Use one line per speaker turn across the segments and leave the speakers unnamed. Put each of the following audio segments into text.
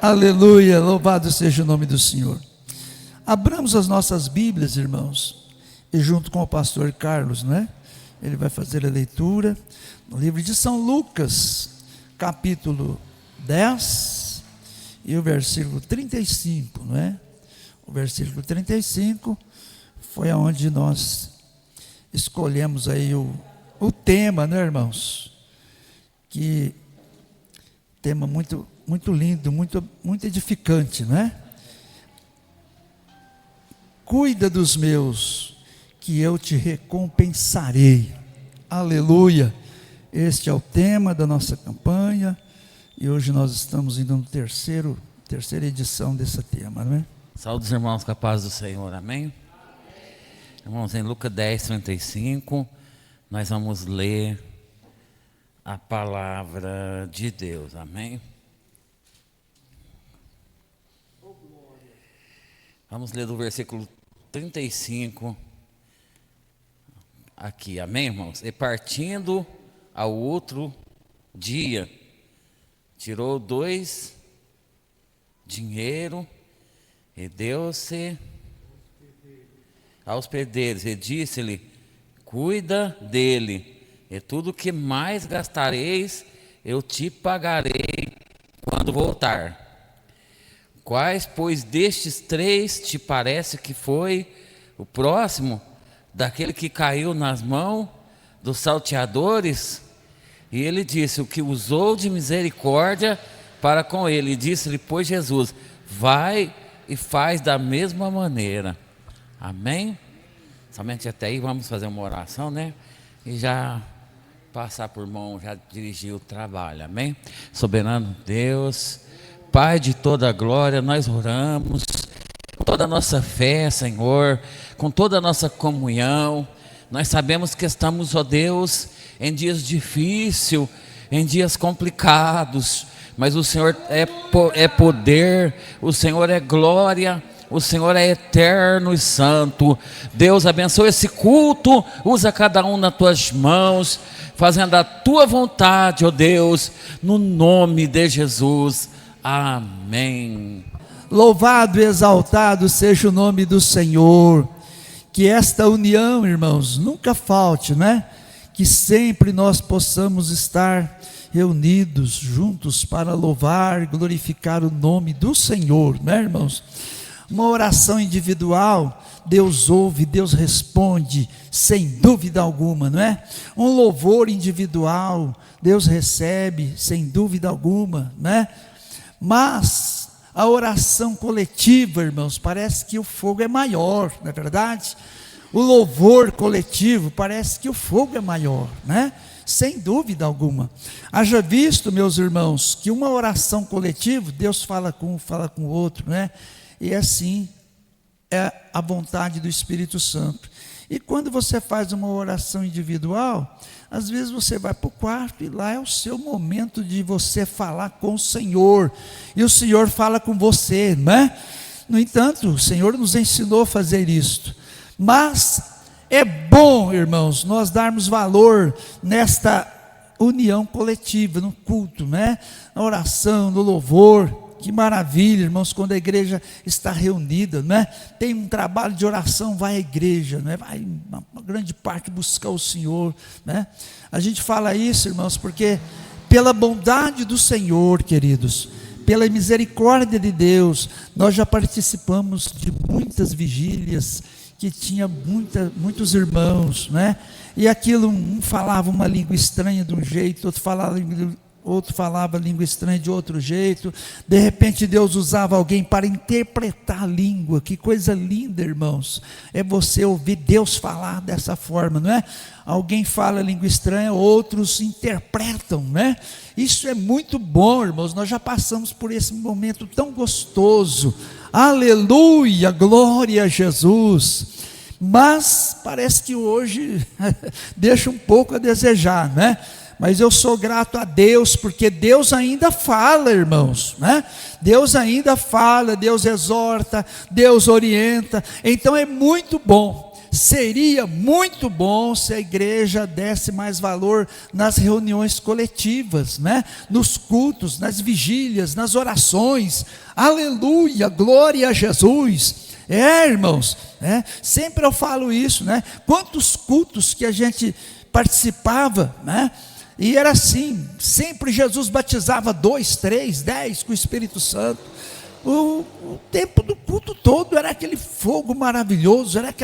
Aleluia, louvado seja o nome do Senhor. Abramos as nossas Bíblias, irmãos, e junto com o pastor Carlos, né? Ele vai fazer a leitura no livro de São Lucas, capítulo 10 e o versículo 35, não é? O versículo 35 foi aonde nós escolhemos aí o tema, né, irmãos? Que tema muito lindo, muito edificante, não é? Cuida dos meus, que eu te recompensarei. Aleluia! Este é o tema da nossa campanha e hoje nós estamos indo no terceira edição desse tema, não é?
Saúde os irmãos com a paz do Senhor, amém? Irmãos, em Lucas 10, 35, nós vamos ler a palavra de Deus, amém? Vamos ler do versículo 35 aqui, amém, irmãos? E partindo ao outro dia, tirou 2 dinheiro e deu-se aos herdeiros e disse-lhe: cuida dele, e tudo que mais gastareis eu te pagarei quando voltar. Quais, pois, destes 3 te parece que foi o próximo daquele que caiu nas mãos dos salteadores? E ele disse: o que usou de misericórdia para com ele. E disse-lhe, pois, Jesus: vai e faz da mesma maneira. Amém? Somente até aí vamos fazer uma oração, né? E já passar por mão, já dirigir o trabalho, amém? Soberano Deus, Pai de toda a glória, nós oramos com toda a nossa fé, Senhor, com toda a nossa comunhão. Nós sabemos que estamos, ó Deus, em dias difíceis, em dias complicados, mas o Senhor é poder, o Senhor é glória, o Senhor é eterno e santo. Deus, abençoe esse culto, usa cada um nas tuas mãos, fazendo a tua vontade, ó Deus, no nome de Jesus. Amém.
Louvado e exaltado seja o nome do Senhor. Que esta união, irmãos, nunca falte, né? Que sempre nós possamos estar reunidos juntos para louvar e glorificar o nome do Senhor, né, irmãos? Uma oração individual, Deus ouve, Deus responde, sem dúvida alguma, não é? Um louvor individual, Deus recebe, sem dúvida alguma, né? Mas a oração coletiva, irmãos, parece que o fogo é maior, não é verdade? O louvor coletivo, parece que o fogo é maior, né? Sem dúvida alguma. Haja visto, meus irmãos, que uma oração coletiva, Deus fala com um, fala com o outro, né? E assim é a vontade do Espírito Santo. E quando você faz uma oração individual, às vezes você vai para o quarto e lá é o seu momento de você falar com o Senhor. E o Senhor fala com você, não é? No entanto, o Senhor nos ensinou a fazer isto. Mas é bom, irmãos, nós darmos valor nesta união coletiva, no culto, né? Na oração, no louvor. Que maravilha, irmãos, quando a igreja está reunida, né? Tem um trabalho de oração, vai à igreja, né? Vai uma grande parte buscar o Senhor, né? A gente fala isso, irmãos, porque pela bondade do Senhor, queridos, pela misericórdia de Deus, nós já participamos de muitas vigílias que tinha muitos irmãos, né? E aquilo, um falava uma língua estranha de um jeito, outro falava língua estranha de outro jeito. De repente Deus usava alguém para interpretar a língua. Que coisa linda, irmãos, é você ouvir Deus falar dessa forma, não é? Alguém fala língua estranha, outros interpretam, né? Isso é muito bom, irmãos. Nós já passamos por esse momento tão gostoso. Aleluia, glória a Jesus. Mas parece que hoje deixa um pouco a desejar, né? Mas eu sou grato a Deus, porque Deus ainda fala, irmãos, né? Deus ainda fala, Deus exorta, Deus orienta. Então é muito bom seria muito bom se a igreja desse mais valor nas reuniões coletivas, né? Nos cultos, nas vigílias, nas orações. Aleluia, glória a Jesus. Irmãos, sempre eu falo isso, né? Quantos cultos que a gente participava, né? E era assim, sempre Jesus batizava 2, 3, 10 com o Espírito Santo. O tempo do culto todo era aquele fogo maravilhoso, era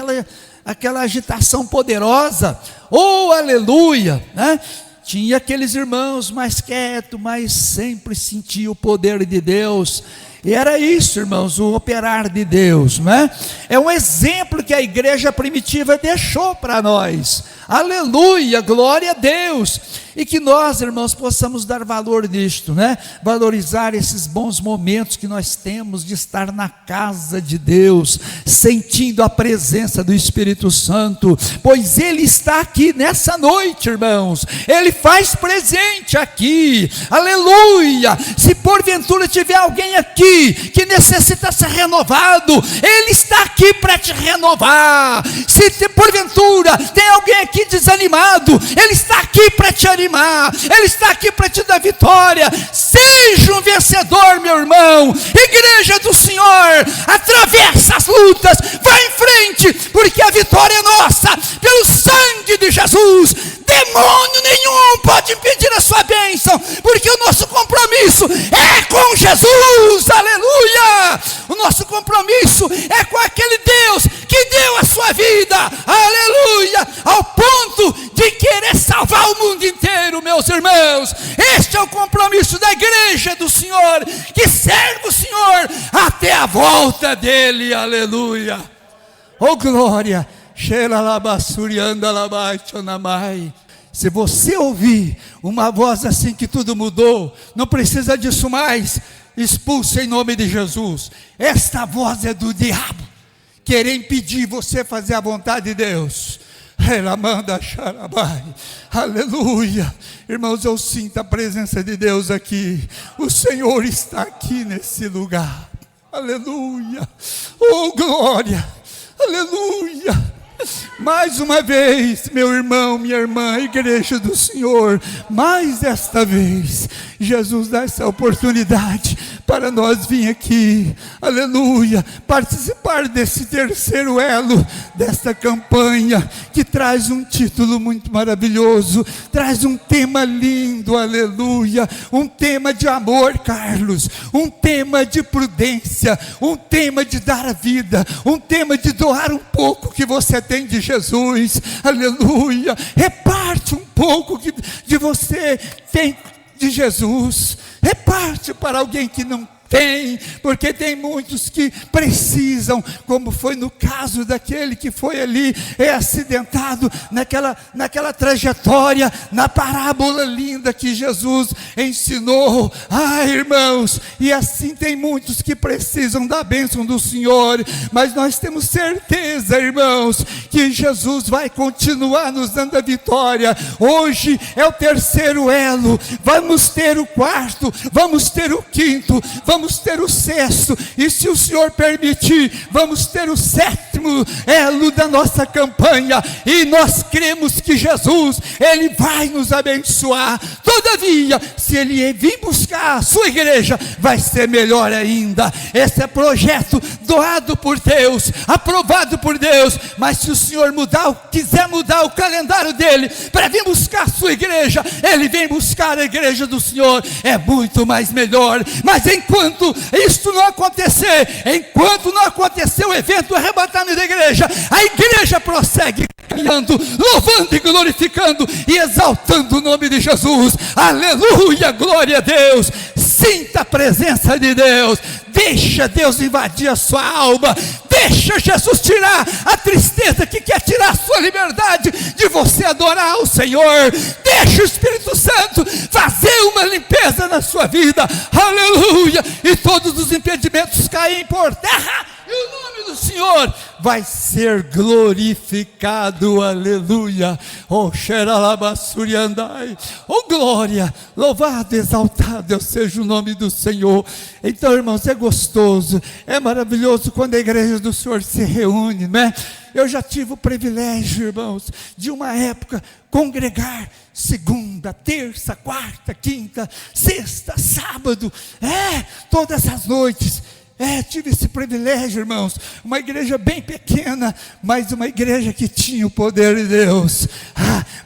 aquela agitação poderosa. Oh, aleluia, né? Tinha aqueles irmãos mais quietos, mas sempre sentia o poder de Deus. E era isso, irmãos, o operar de Deus, né? É um exemplo que a igreja primitiva deixou para nós. Aleluia, glória a Deus. E que nós, irmãos, possamos dar valor nisto, né? Valorizar esses bons momentos que nós temos de estar na casa de Deus, sentindo a presença do Espírito Santo, pois Ele está aqui nessa noite, irmãos. Ele faz presente aqui. Aleluia. Se porventura tiver alguém aqui que necessita ser renovado, Ele está aqui para te renovar. Se porventura tem alguém aqui desanimado, Ele está aqui para te animar. Ele está aqui para te dar vitória. Seja um vencedor, meu irmão. Igreja do Senhor, atravessa as lutas, vai em frente, porque a vitória é nossa, pelo sangue de Jesus. Demônio nenhum pode impedir a sua bênção, porque o nosso compromisso é com Jesus. Aleluia. O nosso compromisso é com aquele Deus que deu a sua vida, aleluia, ao ponto de querer salvar o mundo inteiro, meus irmãos. Este é o compromisso da igreja do Senhor, que serve o Senhor até a volta dele, aleluia. Oh glória. Se você ouvir uma voz assim que tudo mudou, não precisa disso mais, expulsa em nome de Jesus. Esta voz é do diabo, querer impedir você fazer a vontade de Deus. Ela manda xarabai, aleluia. Irmãos, eu sinto a presença de Deus aqui. O Senhor está aqui nesse lugar, aleluia. Oh glória, aleluia. Mais uma vez, meu irmão, minha irmã, igreja do Senhor, mais esta vez, Jesus dá essa oportunidade para nós vir aqui, aleluia, participar desse terceiro elo, desta campanha, que traz um título muito maravilhoso, traz um tema lindo, aleluia, um tema de amor, Carlos, um tema de prudência, um tema de dar a vida, um tema de doar um pouco que você tem de Jesus, aleluia. Reparte um pouco que de você tem de Jesus, reparte para alguém que não tem, porque tem muitos que precisam, como foi no caso daquele que foi ali acidentado naquela trajetória, na parábola linda que Jesus ensinou. Irmãos, e assim tem muitos que precisam da bênção do Senhor, mas nós temos certeza, irmãos, que Jesus vai continuar nos dando a vitória. Hoje é o terceiro elo, vamos ter o quarto, vamos ter o quinto, vamos ter o sexto, e se o Senhor permitir, vamos ter o sétimo elo da nossa campanha, e nós cremos que Jesus, Ele vai nos abençoar. Todavia, se Ele vir buscar a sua igreja, vai ser melhor ainda. Esse é projeto doado por Deus, aprovado por Deus, mas se o Senhor quiser mudar o calendário dele, para vir buscar a sua igreja, Ele vem buscar a igreja do Senhor, é muito mais melhor. Mas enquanto isto não acontecer, enquanto não acontecer o evento, o arrebatamento da igreja, a igreja prossegue caminhando, louvando e glorificando e exaltando o nome de Jesus. Aleluia, glória a Deus. Sinta a presença de Deus, deixa Deus invadir a sua alma, deixa Jesus tirar a tristeza que quer tirar a sua liberdade de você adorar o Senhor. Deixa o Espírito Santo fazer uma limpeza na sua vida, aleluia, e todos os impedimentos caem por terra e o nome do Senhor vai ser glorificado, aleluia. Oh, xeralabassuriandai, oh glória, louvado, exaltado seja o nome do Senhor. Então, irmãos, é gostoso, é maravilhoso quando a igreja do Senhor se reúne, né? Eu já tive o privilégio, irmãos, de uma época congregar segunda, terça, quarta, quinta, sexta, sábado, todas as noites. Tive esse privilégio, irmãos. Uma igreja bem pequena, mas uma igreja que tinha o poder de Deus.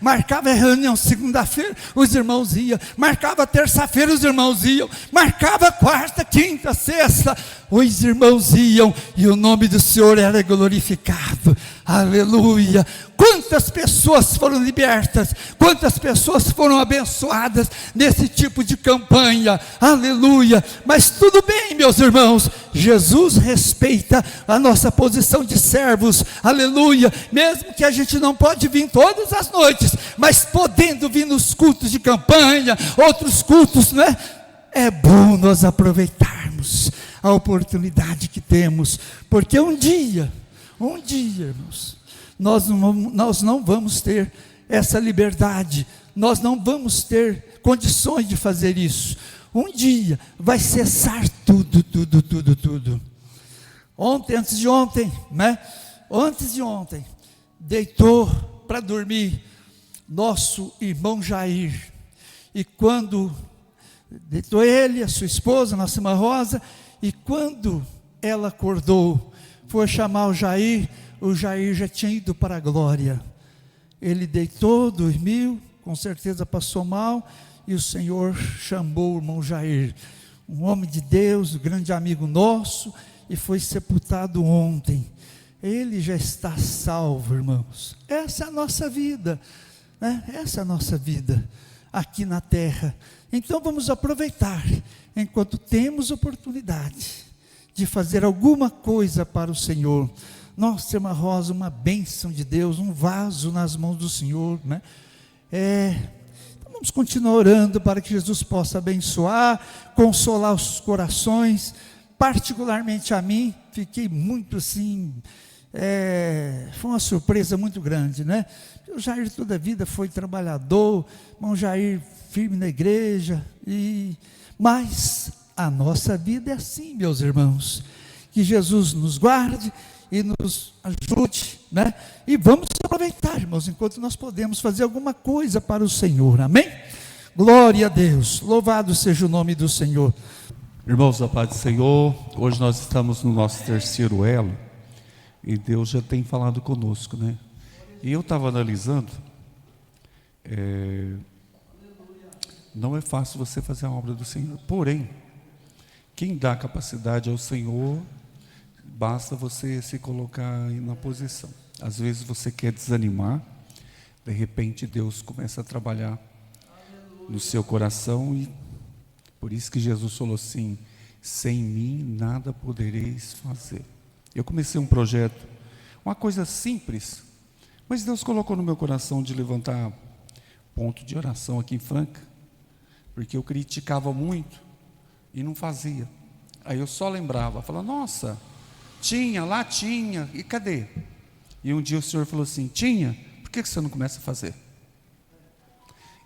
Marcava a reunião segunda-feira, os irmãos iam. Marcava terça-feira, os irmãos iam. Marcava quarta, quinta, sexta, os irmãos iam. E o nome do Senhor era glorificado. Aleluia. Quantas pessoas foram libertas, quantas pessoas foram abençoadas nesse tipo de campanha, aleluia. Mas tudo bem, meus irmãos, Jesus respeita a nossa posição de servos, aleluia. Mesmo que a gente não pode vir todas as noites, mas podendo vir nos cultos de campanha, outros cultos, né? É bom nós aproveitarmos a oportunidade que temos, porque um dia, irmãos, nós não vamos ter essa liberdade, nós não vamos ter condições de fazer isso. Um dia vai cessar tudo. Antes de ontem, deitou para dormir nosso irmão Jair, e quando deitou ele, a sua esposa, nossa irmã Rosa, e quando ela acordou, foi chamar o Jair já tinha ido para a glória. Ele deitou, dormiu, com certeza passou mal, e o Senhor chamou o irmão Jair, um homem de Deus, um grande amigo nosso, e foi sepultado ontem. Ele já está salvo, irmãos. Essa é a nossa vida, né? Essa é a nossa vida aqui na terra. Então vamos aproveitar, enquanto temos oportunidade de fazer alguma coisa para o Senhor. Nossa, irmã Rosa, uma bênção de Deus, um vaso nas mãos do Senhor, né? Então vamos continuar orando para que Jesus possa abençoar, consolar os corações. Particularmente a mim, fiquei muito assim, foi uma surpresa muito grande, né? O Jair toda a vida foi trabalhador, irmão Jair firme na igreja, mas a nossa vida é assim, meus irmãos. Que Jesus nos guarde e nos ajude, né? E vamos aproveitar, irmãos, enquanto nós podemos fazer alguma coisa para o Senhor, amém? Glória a Deus, louvado seja o nome do Senhor.
Irmãos da paz do Senhor, hoje nós estamos no nosso terceiro elo, e Deus já tem falado conosco, né? E eu estava analisando, não é fácil você fazer a obra do Senhor, porém, quem dá capacidade ao Senhor, basta você se colocar aí na posição. Às vezes você quer desanimar, de repente Deus começa a trabalhar no seu coração, e por isso que Jesus falou assim: sem mim nada podereis fazer. Eu comecei um projeto, uma coisa simples, mas Deus colocou no meu coração de levantar ponto de oração aqui em Franca, porque eu criticava muito e não fazia. Aí eu só lembrava, falava, nossa, lá tinha, e cadê? E um dia o Senhor falou assim, tinha, por que você não começa a fazer?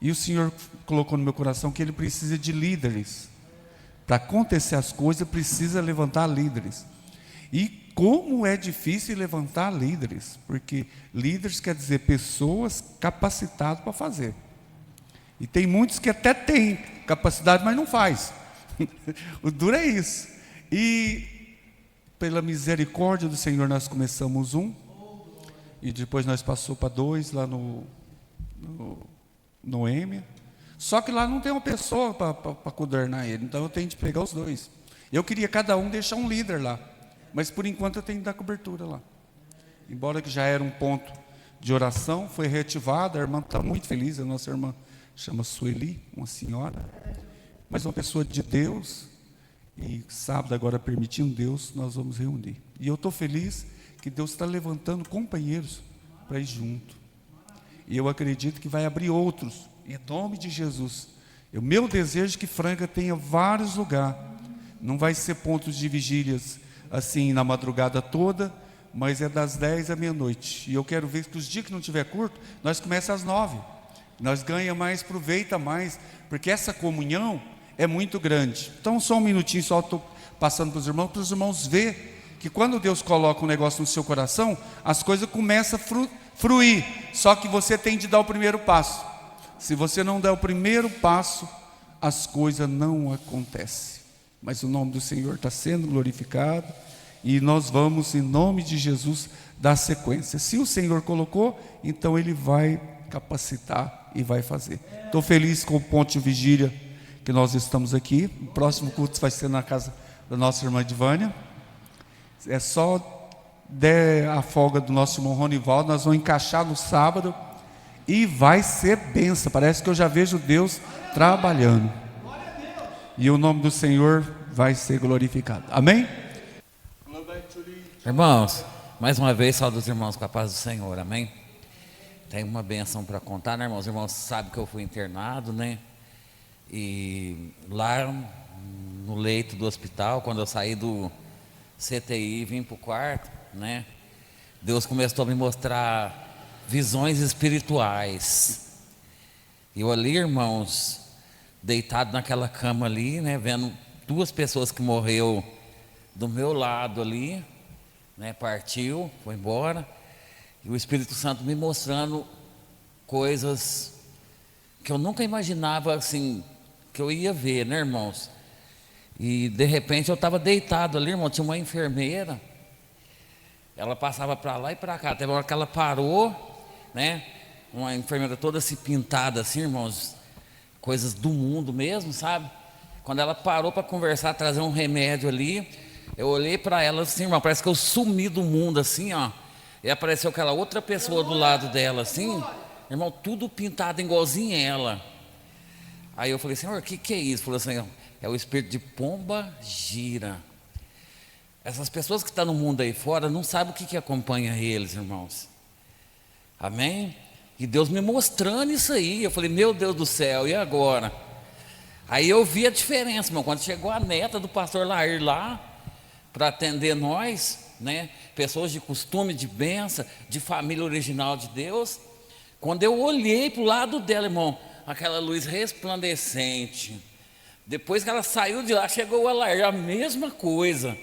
E o Senhor colocou no meu coração que Ele precisa de líderes. Para acontecer as coisas, precisa levantar líderes. E como é difícil levantar líderes, porque líderes quer dizer pessoas capacitadas para fazer. E tem muitos que até têm capacidade, mas não faz. O duro é isso. E pela misericórdia do Senhor nós começamos um, e depois nós passamos para 2 lá no Noêmia. Só que lá não tem uma pessoa para coordenar ele, então eu tenho de pegar os 2. Eu queria cada um deixar um líder lá, mas por enquanto eu tenho que dar cobertura lá. Embora que já era um ponto de oração, foi reativado, a irmã está muito feliz, a nossa irmã chama Sueli, uma senhora, mas uma pessoa de Deus, e sábado agora permitindo Deus, nós vamos reunir. E eu estou feliz que Deus está levantando companheiros para ir junto. E eu acredito que vai abrir outros, em nome de Jesus. O meu desejo é que Franca tenha vários lugares. Não vai ser pontos de vigílias assim na madrugada toda, mas é das 10 à meia-noite. E eu quero ver que os dias que não tiver curto, nós começamos às 9. Nós ganhamos mais, aproveita mais, porque essa comunhão é muito grande. Então só um minutinho, só estou passando para os irmãos ver que quando Deus coloca um negócio no seu coração, as coisas começam a fruir, só que você tem de dar o primeiro passo. Se você não der o primeiro passo, as coisas não acontecem. Mas o nome do Senhor está sendo glorificado, e nós vamos, em nome de Jesus, dar sequência. Se o Senhor colocou, então Ele vai capacitar e vai fazer. Estou feliz com o ponto de vigília que nós estamos aqui. O próximo culto vai ser na casa da nossa irmã Divânia. É só der a folga do nosso irmão Ronivaldo, nós vamos encaixar no sábado e vai ser bênção. Parece que eu já vejo Deus trabalhando, e o nome do Senhor vai ser glorificado. Amém?
Irmãos, mais uma vez, saúde dos irmãos com a paz do Senhor, amém? Tem uma benção para contar, né, irmãos? Os irmãos sabem que eu fui internado, né? E lá no leito do hospital, quando eu saí do CTI e vim para o quarto, né? Deus começou a me mostrar visões espirituais. E eu ali, irmãos, deitado naquela cama ali, né? Vendo duas pessoas que morreu do meu lado ali, né? Partiu, foi embora. E o Espírito Santo me mostrando coisas que eu nunca imaginava assim, que eu ia ver, né, irmãos? E de repente eu estava deitado ali, irmão, tinha uma enfermeira, ela passava para lá e para cá, teve uma hora que ela parou, né? Uma enfermeira toda se pintada assim, irmãos, coisas do mundo mesmo, sabe? Quando ela parou para conversar, trazer um remédio ali, eu olhei para ela assim, irmão, parece que eu sumi do mundo assim, ó. E apareceu aquela outra pessoa do lado dela assim, irmão, tudo pintado igualzinho ela. Aí eu falei, Senhor, o que é isso? Falou assim, é o espírito de pomba gira. Essas pessoas que estão no mundo aí fora não sabem o que acompanha eles, irmãos. Amém? E Deus me mostrando isso aí. Eu falei, meu Deus do céu, e agora? Aí eu vi a diferença, irmão. Quando chegou a neta do pastor Lair lá, para atender nós, né? Pessoas de costume, de bênção, de família original de Deus. Quando eu olhei para o lado dela, irmão, aquela luz resplandecente. Depois que ela saiu de lá, chegou o Lair, a mesma coisa.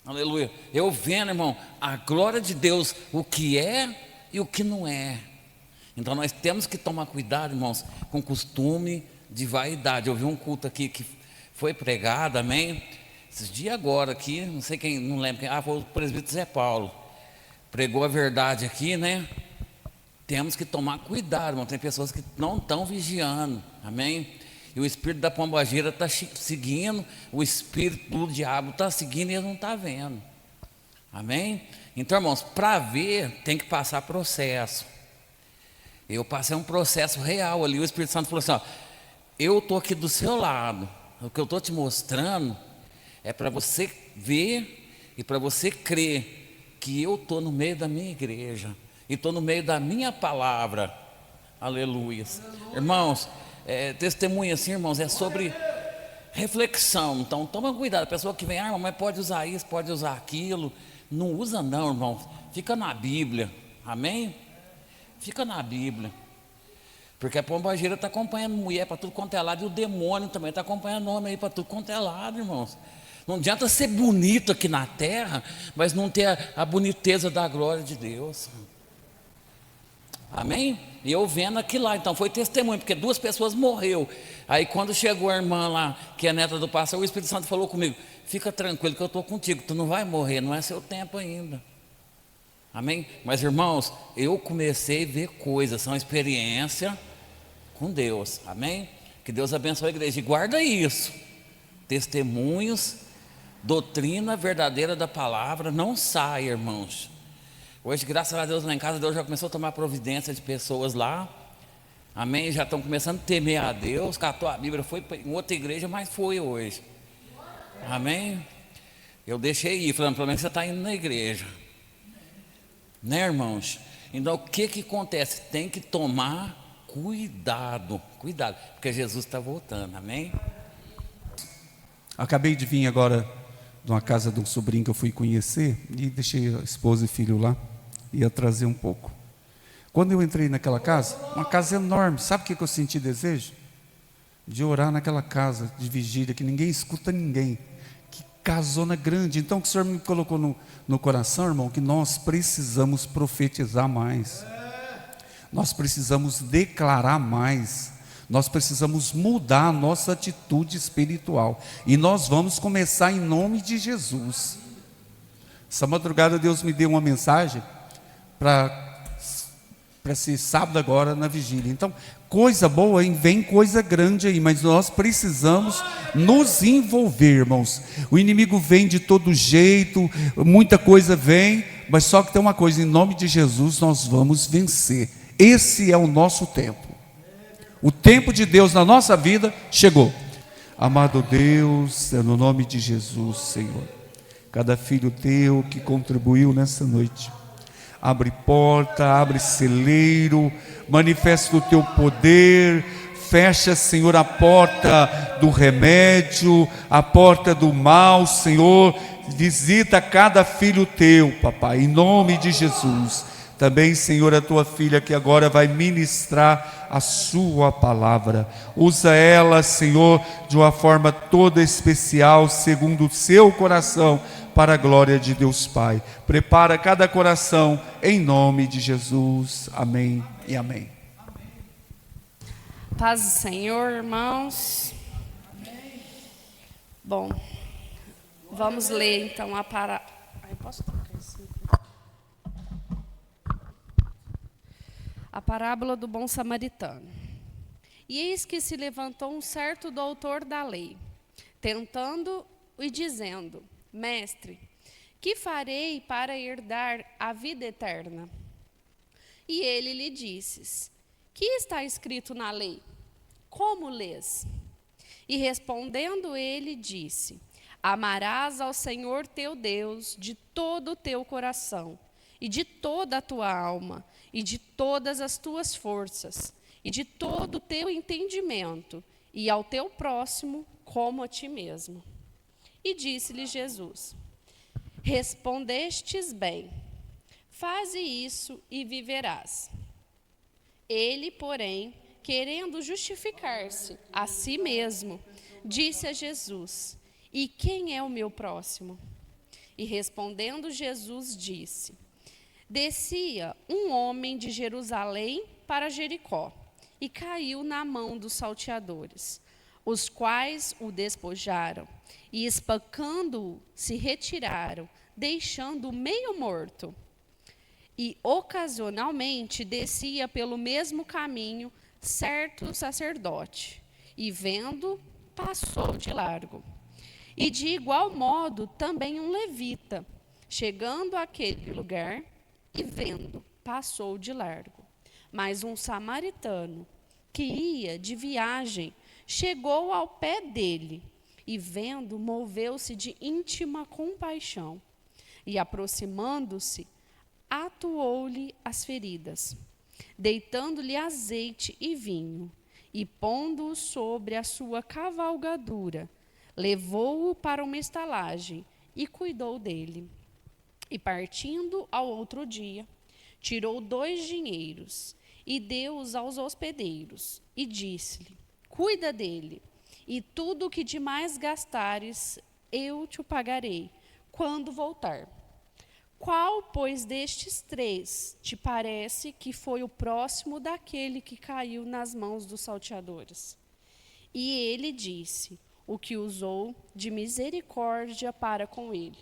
Aleluia. Eu vendo, irmão, a glória de Deus, o que é e o que não é. Então nós temos que tomar cuidado, irmãos, com costume de vaidade. Eu vi um culto aqui que foi pregado, amém? Esses dias agora aqui, não sei quem, não lembro quem, foi o presbítero Zé Paulo. Pregou a verdade aqui, né? Temos que tomar cuidado, irmão. Tem pessoas que não estão vigiando, amém? E o espírito da pombagira está seguindo, o espírito do diabo está seguindo e ele não está vendo, amém? Então, irmãos, para ver tem que passar processo. Eu passei um processo real ali. O Espírito Santo falou assim, ó, eu estou aqui do seu lado, o que eu estou te mostrando é para você ver e para você crer que eu estou no meio da minha igreja e estou no meio da minha palavra. Aleluia. Irmãos, testemunha assim, irmãos, é sobre reflexão. Então toma cuidado, a pessoa que vem, mas pode usar isso, pode usar aquilo. Não usa não, irmão. Fica na Bíblia, amém? Fica na Bíblia. Porque a pombagira está acompanhando mulher para tudo quanto é lado, e o demônio também está acompanhando homem aí para tudo quanto é lado, irmãos. Não adianta ser bonito aqui na terra, mas não ter a boniteza da glória de Deus. Amém? E eu vendo aquilo lá, então foi testemunho, porque duas pessoas morreu. Aí quando chegou a irmã lá, que é neta do pastor, o Espírito Santo falou comigo, fica tranquilo que eu estou contigo, tu não vai morrer, não é seu tempo ainda. Amém? Mas irmãos, eu comecei a ver coisas, são experiência com Deus, amém? Que Deus abençoe a igreja, e guarda isso, testemunhos, doutrina verdadeira da palavra, não sai, irmãos. Hoje, graças a Deus, lá em casa, Deus já começou a tomar providência de pessoas lá, amém? Já estão começando a temer a Deus, catou a Bíblia, foi em outra igreja, mas foi hoje, amém? Eu deixei ir, falando, pelo menos você está indo na igreja, né, irmãos? Então, o que acontece? Tem que tomar cuidado, porque Jesus está voltando, amém?
Acabei de vir agora de uma casa de um sobrinho que eu fui conhecer, e deixei a esposa e filho lá, ia trazer um pouco. Quando eu entrei naquela casa, uma casa enorme, sabe o que eu senti desejo? De orar naquela casa de vigília, que ninguém escuta ninguém, que casona grande. Então o que o Senhor me colocou no coração, irmão, que nós precisamos profetizar mais, nós precisamos declarar mais, nós precisamos mudar a nossa atitude espiritual, e nós vamos começar em nome de Jesus. Essa madrugada Deus me deu uma mensagem para esse sábado agora na vigília. Então, coisa boa, hein? Vem coisa grande aí, mas nós precisamos nos envolver, irmãos. O inimigo vem de todo jeito, muita coisa vem, mas só que tem uma coisa: em nome de Jesus nós vamos vencer. Esse é o nosso tempo. O tempo de Deus na nossa vida chegou. Amado Deus, é no nome de Jesus, Senhor, cada filho teu que contribuiu nessa noite, abre porta, abre celeiro, manifesta o teu poder, fecha, Senhor, a porta do remédio, a porta do mal, Senhor, visita cada filho teu, papai, em nome de Jesus. Também, Senhor, a tua filha que agora vai ministrar a sua palavra, usa ela, Senhor, de uma forma toda especial, segundo o seu coração, para a glória de Deus Pai. Prepara cada coração em nome de Jesus. Amém e amém.
Paz do Senhor, irmãos. Bom, vamos ler então a parábola. A parábola do bom samaritano. E eis que se levantou um certo doutor da lei, tentando e dizendo: Mestre, que farei para herdar a vida eterna? E ele lhe disse: Que está escrito na lei? Como lês? E respondendo ele, disse: Amarás ao Senhor teu Deus de todo o teu coração, e de toda a tua alma, e de todas as tuas forças, e de todo o teu entendimento, e ao teu próximo como a ti mesmo. E disse-lhe Jesus: Respondestes bem, faze isso e viverás. Ele, porém, querendo justificar-se a si mesmo, disse a Jesus: E quem é o meu próximo? E respondendo Jesus disse: Descia um homem de Jerusalém para Jericó, e caiu na mão dos salteadores, os quais o despojaram, e espancando-o, se retiraram, deixando-o meio morto. E ocasionalmente descia pelo mesmo caminho certo sacerdote, e vendo, passou de largo. E de igual modo também um levita, chegando àquele lugar, e vendo, passou de largo. Mas um samaritano, que ia de viagem, chegou ao pé dele, e vendo, moveu-se de íntima compaixão, e aproximando-se, atuou-lhe as feridas, deitando-lhe azeite e vinho, e pondo-o sobre a sua cavalgadura, levou-o para uma estalagem, e cuidou dele. E partindo ao outro dia, tirou 2 dinheiros, e deu-os aos hospedeiros, e disse-lhe: Cuida dele, e tudo o que demais gastares, eu te o pagarei, quando voltar. Qual, pois, destes 3 te parece que foi o próximo daquele que caiu nas mãos dos salteadores? E ele disse: O que usou de misericórdia para com ele.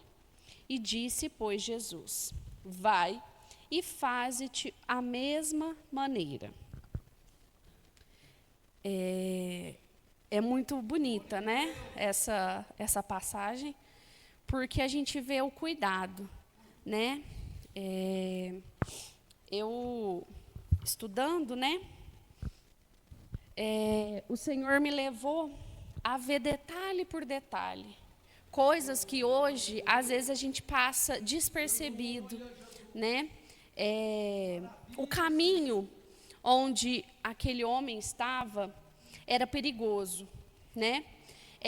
E disse, pois, Jesus: Vai e faze-te a mesma maneira. É muito bonita, né, essa passagem, porque a gente vê o cuidado, né? Eu, estudando, né, o Senhor me levou a ver detalhe por detalhe, coisas que hoje, às vezes, a gente passa despercebido, né? O caminho onde aquele homem estava era perigoso, né?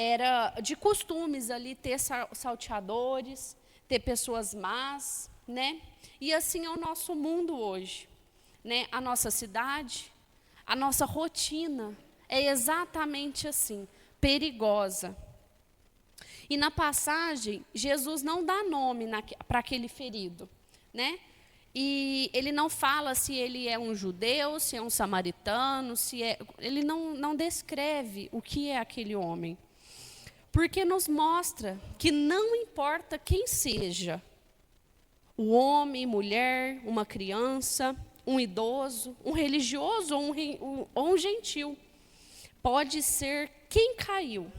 era de costumes ali ter salteadores, ter pessoas más, né? E assim é o nosso mundo hoje, né? A nossa cidade, a nossa rotina é exatamente assim, perigosa. E na passagem, Jesus não dá nome para aquele ferido, né? E ele não fala se ele é um judeu, se é um samaritano, ele não descreve o que é aquele homem. Porque nos mostra que não importa quem seja, o homem, mulher, uma criança, um idoso, um religioso ou um gentil, pode ser quem caiu,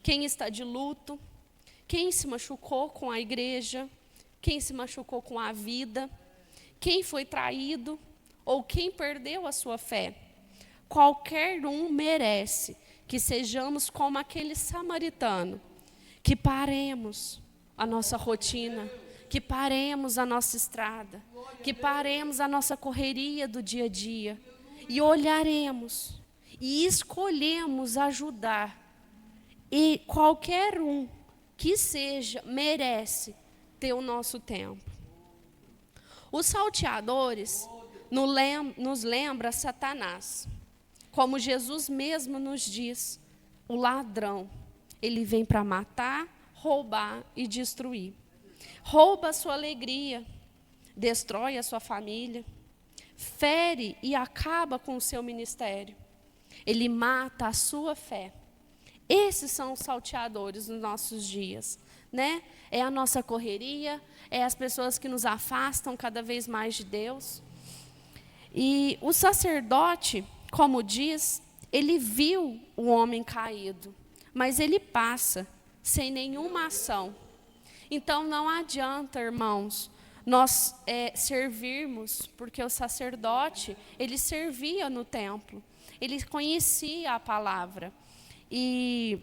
quem está de luto, quem se machucou com a igreja, quem se machucou com a vida, quem foi traído ou quem perdeu a sua fé. Qualquer um merece que sejamos como aquele samaritano, que paremos a nossa rotina, que paremos a nossa estrada, que paremos a nossa correria do dia a dia e olharemos e escolhemos ajudar. E qualquer um que seja merece ter o nosso tempo. Os salteadores nos lembra Satanás. Como Jesus mesmo nos diz, o ladrão, ele vem para matar, roubar e destruir. Rouba a sua alegria, destrói a sua família, fere e acaba com o seu ministério. Ele mata a sua fé. Esses são os salteadores nos nossos dias, né? É a nossa correria, é as pessoas que nos afastam cada vez mais de Deus. E o sacerdote, como diz, ele viu o homem caído, mas ele passa sem nenhuma ação. Então não adianta, irmãos, nós servirmos, porque o sacerdote, ele servia no templo, ele conhecia a palavra. E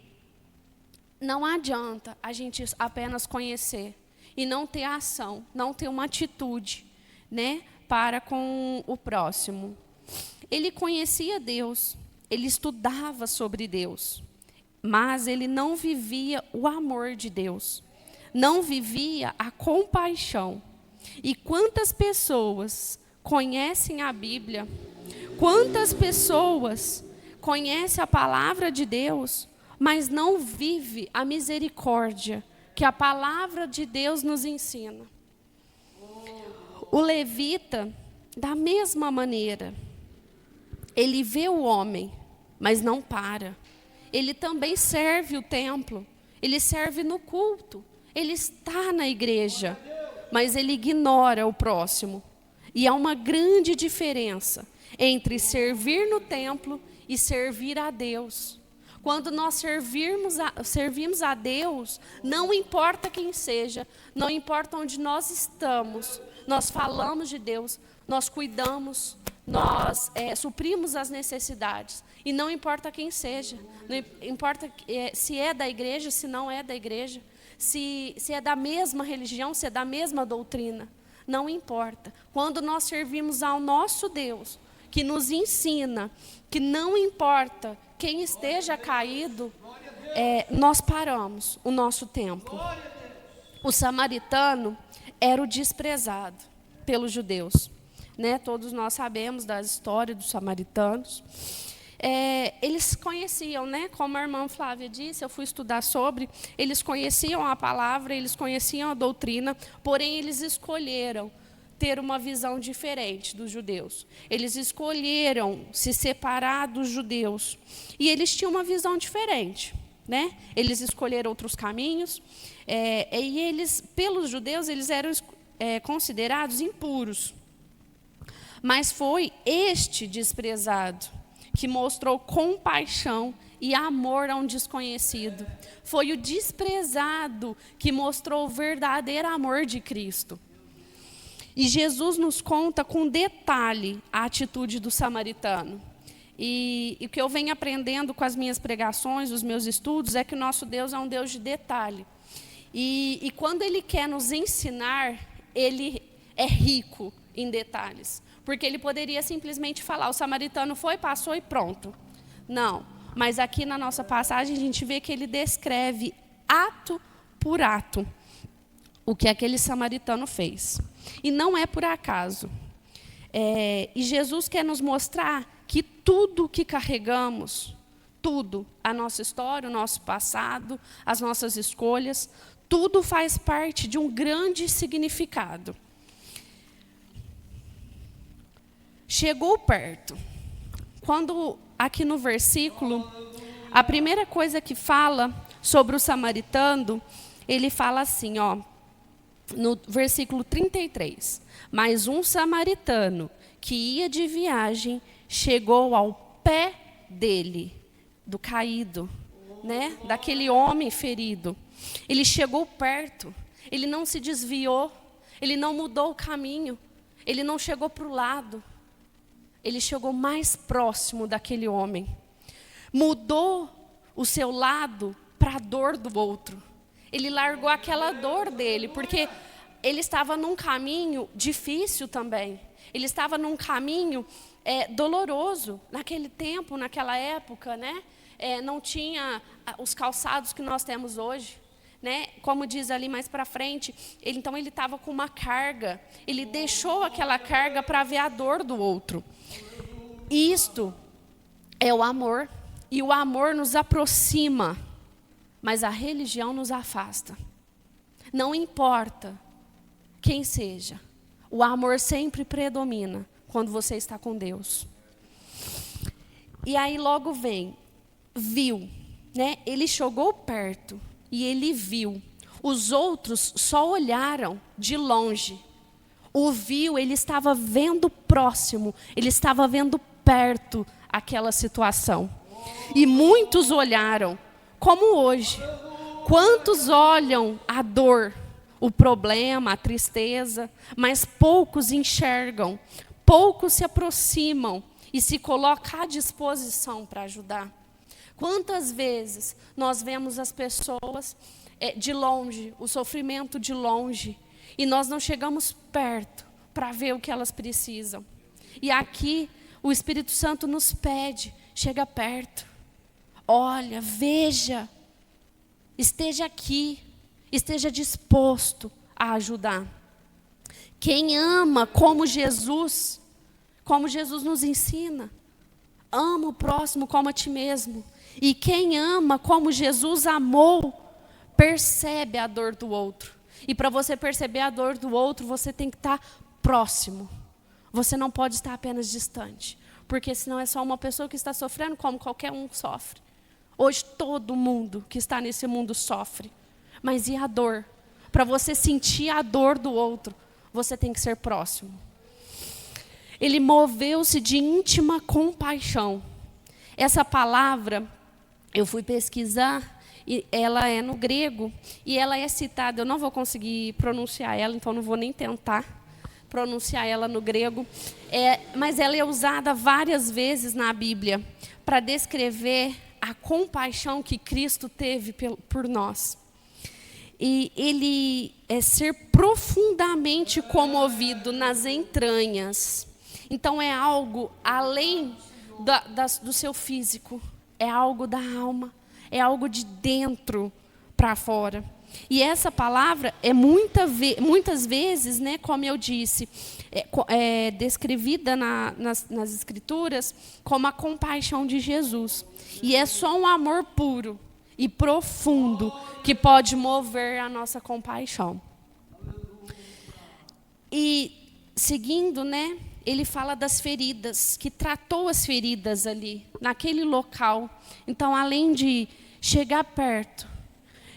não adianta a gente apenas conhecer e não ter ação, não ter uma atitude, né, para com o próximo. Ele conhecia Deus, ele estudava sobre Deus, mas ele não vivia o amor de Deus, não vivia a compaixão. E quantas pessoas conhecem a Bíblia, quantas pessoas conhecem a palavra de Deus, mas não vive a misericórdia que a palavra de Deus nos ensina. O levita, da mesma maneira, ele vê o homem, mas não para. Ele também serve o templo, ele serve no culto, ele está na igreja, mas ele ignora o próximo. E há uma grande diferença entre servir no templo e servir a Deus. Quando nós servimos a Deus, não importa quem seja, não importa onde nós estamos, nós falamos de Deus, nós cuidamos, nós suprimos as necessidades. E não importa quem seja, não importa se é da igreja, se não é da igreja, se é da mesma religião, se é da mesma doutrina, não importa. Quando nós servimos ao nosso Deus, que nos ensina que não importa quem esteja caído, nós paramos o nosso tempo. O samaritano era o desprezado pelos judeus, né? Todos nós sabemos da história dos samaritanos. Eles conheciam, né? Como a irmã Flávia disse, eu fui estudar sobre, eles conheciam a palavra, eles conheciam a doutrina, porém eles escolheram ter uma visão diferente dos judeus. Eles escolheram se separar dos judeus. E eles tinham uma visão diferente, né? Eles escolheram outros caminhos. E eles, pelos judeus, eles eram considerados impuros. Mas foi este desprezado que mostrou compaixão e amor a um desconhecido. Foi o desprezado que mostrou o verdadeiro amor de Cristo. E Jesus nos conta com detalhe a atitude do samaritano. E o que eu venho aprendendo com as minhas pregações, os meus estudos, é que o nosso Deus é um Deus de detalhe. E quando Ele quer nos ensinar, Ele é rico em detalhes. Porque Ele poderia simplesmente falar, o samaritano foi, passou e pronto. Não. mas aqui na nossa passagem a gente vê que ele descreve ato por ato o que aquele samaritano fez. E não é por acaso. E Jesus quer nos mostrar que tudo que carregamos, tudo, a nossa história, o nosso passado, as nossas escolhas, tudo faz parte de um grande significado. Chegou perto. Quando, aqui no versículo, a primeira coisa que fala sobre o samaritano, ele fala assim, ó, no versículo 33. Mas um samaritano que ia de viagem chegou ao pé dele, do caído, né? Daquele homem ferido. Ele chegou perto, ele não se desviou, ele não mudou o caminho, ele não chegou para o lado. Ele chegou mais próximo daquele homem. Mudou o seu lado para a dor do outro. Ele largou aquela dor dele, porque ele estava num caminho difícil também. Ele estava num caminho doloroso. Naquele tempo, naquela época, né? Não tinha os calçados que nós temos hoje. Né? Como diz ali mais para frente, então ele estava com uma carga. Ele deixou aquela carga para ver a dor do outro. Isto é o amor. E o amor nos aproxima, mas a religião nos afasta. Não importa quem seja, o amor sempre predomina quando você está com Deus. E aí logo vem, viu, né? Ele chegou perto e ele viu. Os outros só olharam de longe. O viu, ele estava vendo próximo, ele estava vendo perto aquela situação. E muitos olharam, como hoje. Quantos olham a dor, o problema, a tristeza, mas poucos enxergam, poucos se aproximam e se colocam à disposição para ajudar. Quantas vezes nós vemos as pessoas de longe, o sofrimento de longe, e nós não chegamos perto para ver o que elas precisam. E aqui o Espírito Santo nos pede, chega perto, olha, veja, esteja aqui, esteja disposto a ajudar. Quem ama como Jesus nos ensina, ama o próximo como a ti mesmo. E quem ama como Jesus amou, percebe a dor do outro. E para você perceber a dor do outro, você tem que estar próximo. Você não pode estar apenas distante, porque senão é só uma pessoa que está sofrendo como qualquer um sofre. Hoje todo mundo que está nesse mundo sofre. Mas e a dor? Para você sentir a dor do outro, você tem que ser próximo. Ele moveu-se de íntima compaixão. Essa palavra, eu fui pesquisar, e ela é no grego, e ela é citada, eu não vou conseguir pronunciar ela, então não vou nem tentar pronunciar ela no grego, mas ela é usada várias vezes na Bíblia para descrever a compaixão que Cristo teve por nós. E ele é ser profundamente comovido nas entranhas. Então é algo além do seu físico, é algo da alma, é algo de dentro para fora. E essa palavra é muitas vezes, né, como eu disse, é descrevida nas Escrituras como a compaixão de Jesus. E é só um amor puro e profundo que pode mover a nossa compaixão. E seguindo, né, ele fala das feridas, que tratou as feridas ali, naquele local. Então, além de chegar perto,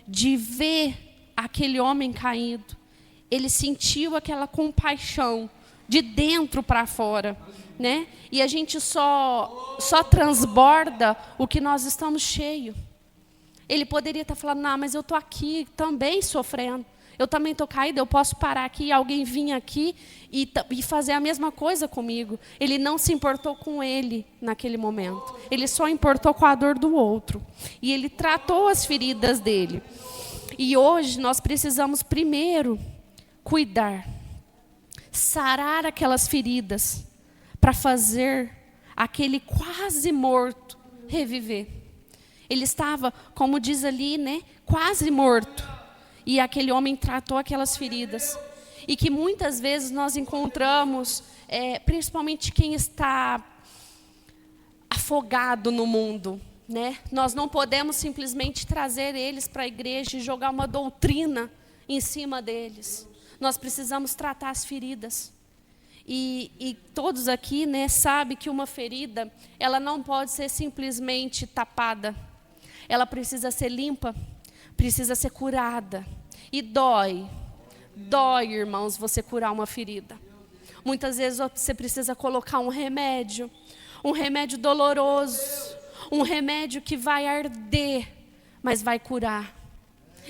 de ver aquele homem caído, ele sentiu aquela compaixão de dentro para fora, né? E a gente só transborda o que nós estamos cheios. Ele poderia estar falando, não, mas eu estou aqui também sofrendo. Eu também estou caído, eu posso parar aqui e alguém vir aqui e fazer a mesma coisa comigo. Ele não se importou com ele naquele momento. Ele só importou com a dor do outro. E ele tratou as feridas dele. E hoje nós precisamos primeiro cuidar, sarar aquelas feridas, para fazer aquele quase morto reviver. Ele estava, como diz ali, né, quase morto. E aquele homem tratou aquelas feridas. E que muitas vezes nós encontramos, principalmente quem está afogado no mundo, né? Nós não podemos simplesmente trazer eles para a igreja e jogar uma doutrina em cima deles. Nós precisamos tratar as feridas. E todos aqui, né, sabem que uma ferida, ela não pode ser simplesmente tapada. Ela precisa ser limpa, precisa ser curada. E dói, irmãos, você curar uma ferida. Muitas vezes você precisa colocar um remédio doloroso, um remédio que vai arder, mas vai curar.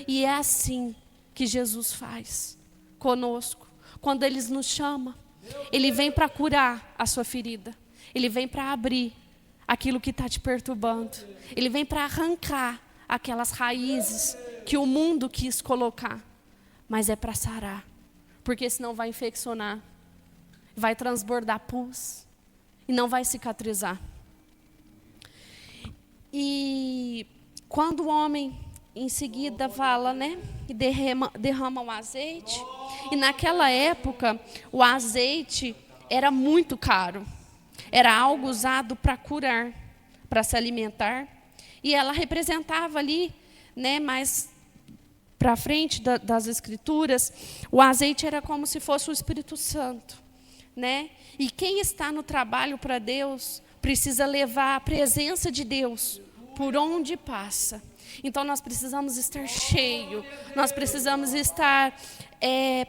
E é assim que Jesus faz conosco. Quando Ele nos chama, Ele vem para curar a sua ferida. Ele vem para abrir aquilo que está te perturbando. Ele vem para arrancar aquelas raízes que o mundo quis colocar. Mas é para sarar. Porque senão vai infeccionar. Vai transbordar pus. E não vai cicatrizar. E quando o homem em seguida fala, né? E derrama o azeite. E naquela época, o azeite era muito caro. Era algo usado para curar, para se alimentar. E ela representava ali, né, mais para frente das Escrituras, o azeite era como se fosse o Espírito Santo, né? E quem está no trabalho para Deus precisa levar a presença de Deus por onde passa. Então nós precisamos estar cheios, nós precisamos estar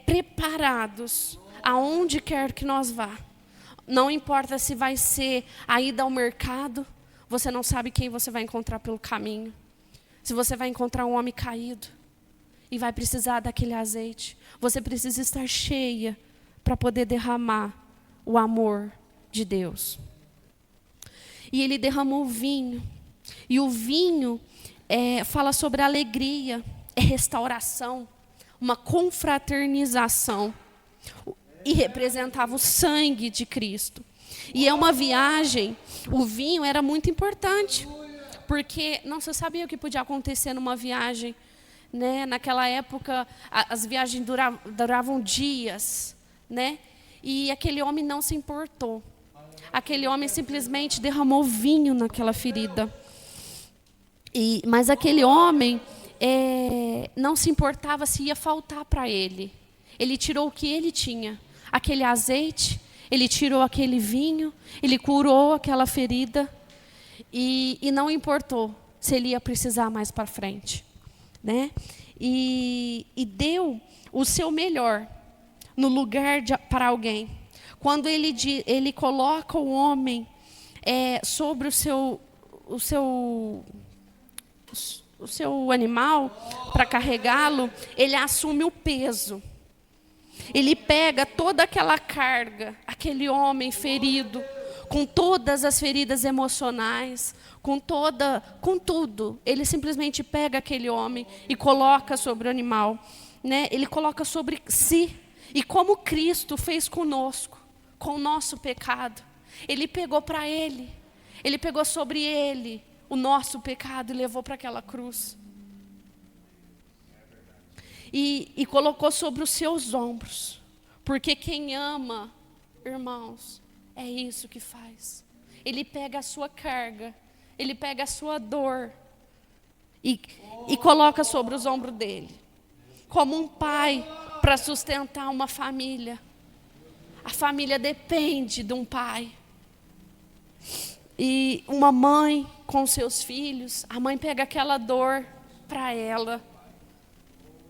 preparados aonde quer que nós vá. Não importa se vai ser a ida ao mercado, você não sabe quem você vai encontrar pelo caminho. Se você vai encontrar um homem caído e vai precisar daquele azeite, você precisa estar cheia para poder derramar o amor de Deus. E ele derramou o vinho. E o vinho fala sobre alegria, restauração, uma confraternização. E representava o sangue de Cristo. E é uma viagem, o vinho era muito importante. Porque não se sabia o que podia acontecer numa viagem. Né? Naquela época, as viagens duravam dias. Né? E aquele homem não se importou. Aquele homem simplesmente derramou vinho naquela ferida. Mas aquele homem não se importava se ia faltar para ele. Ele tirou o que ele tinha. Aquele azeite, ele tirou aquele vinho, ele curou aquela ferida. E não importou se ele ia precisar mais para frente. Né? E deu o seu melhor no lugar para alguém. Quando ele coloca o homem sobre o seu animal para carregá-lo, ele assume o peso. Ele pega toda aquela carga, aquele homem ferido, com todas as feridas emocionais, com tudo. Ele simplesmente pega aquele homem e coloca sobre o animal. Né? Ele coloca sobre si. E como Cristo fez conosco, com o nosso pecado, Ele pegou para Ele. Ele pegou sobre Ele o nosso pecado e levou para aquela cruz. E colocou sobre os seus ombros. Porque quem ama, irmãos, é isso que faz. Ele pega a sua carga, ele pega a sua dor e coloca sobre os ombros dele. Como um pai para sustentar uma família. A família depende de um pai. E uma mãe com seus filhos, a mãe pega aquela dor para ela.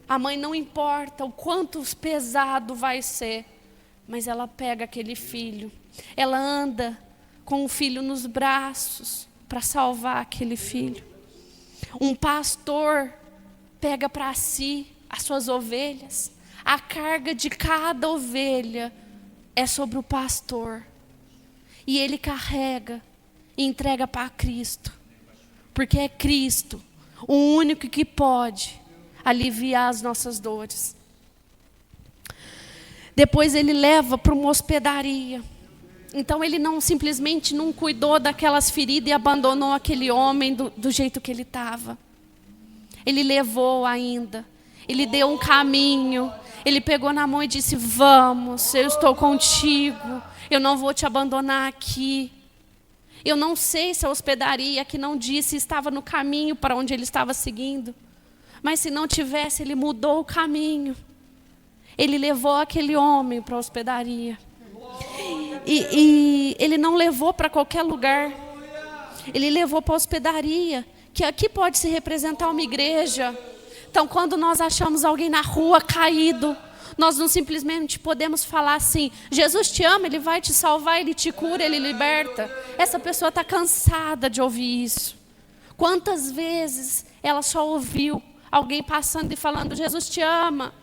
A mãe não importa o quanto pesado vai ser, mas ela pega aquele filho. Ela anda com o filho nos braços para salvar aquele filho. Um pastor pega para si as suas ovelhas. A carga de cada ovelha é sobre o pastor. E ele carrega e entrega para Cristo. Porque é Cristo o único que pode aliviar as nossas dores. Depois ele leva para uma hospedaria. Então ele não simplesmente não cuidou daquelas feridas e abandonou aquele homem do jeito que ele estava. Ele levou ainda. Ele deu um caminho. Ele pegou na mão e disse: vamos, eu estou contigo. Eu não vou te abandonar aqui. Eu não sei se a hospedaria que não disse estava no caminho para onde ele estava seguindo. Mas se não tivesse, ele mudou o caminho. Ele levou aquele homem para a hospedaria. E ele não levou para qualquer lugar. Ele levou para a hospedaria, que aqui pode se representar uma igreja. Então, quando nós achamos alguém na rua caído, nós não simplesmente podemos falar assim: Jesus te ama, Ele vai te salvar, Ele te cura, Ele liberta. Essa pessoa está cansada de ouvir isso. Quantas vezes ela só ouviu alguém passando e falando: Jesus te ama.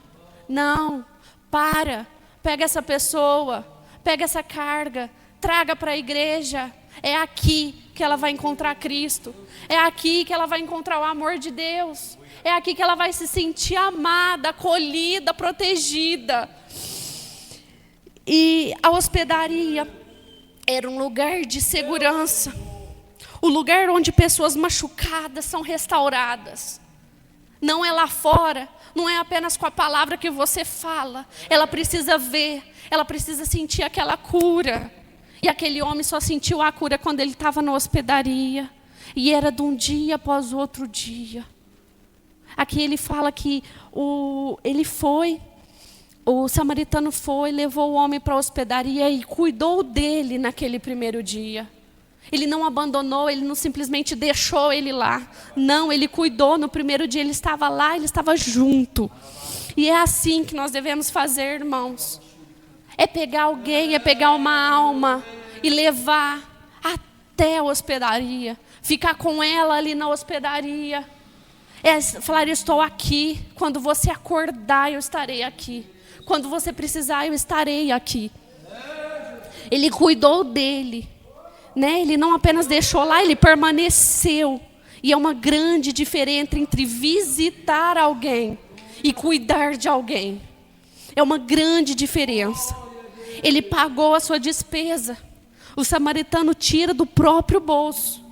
Não, pega essa pessoa, pega essa carga, traga para a igreja. É aqui que ela vai encontrar Cristo. É aqui que ela vai encontrar o amor de Deus. É aqui que ela vai se sentir amada, acolhida, protegida. E a hospedaria era um lugar de segurança. O lugar onde pessoas machucadas são restauradas. Não é lá fora, não é apenas com a palavra que você fala. Ela precisa ver, ela precisa sentir aquela cura. E aquele homem só sentiu a cura quando ele estava na hospedaria. E era de um dia após o outro dia. Aqui ele fala que o samaritano foi, levou o homem para a hospedaria e cuidou dele naquele primeiro dia. Ele não abandonou, ele não simplesmente deixou ele lá. Não, ele cuidou. No primeiro dia ele estava lá, ele estava junto. E é assim que nós devemos fazer, irmãos. É pegar alguém, é pegar uma alma e levar até a hospedaria. Ficar com ela ali na hospedaria. É falar: eu estou aqui. Quando você acordar, eu estarei aqui. Quando você precisar, eu estarei aqui. Ele cuidou dele. Né? Ele não apenas deixou lá, ele permaneceu. E é uma grande diferença entre visitar alguém e cuidar de alguém. É uma grande diferença. Ele pagou a sua despesa. O samaritano tira do próprio bolso.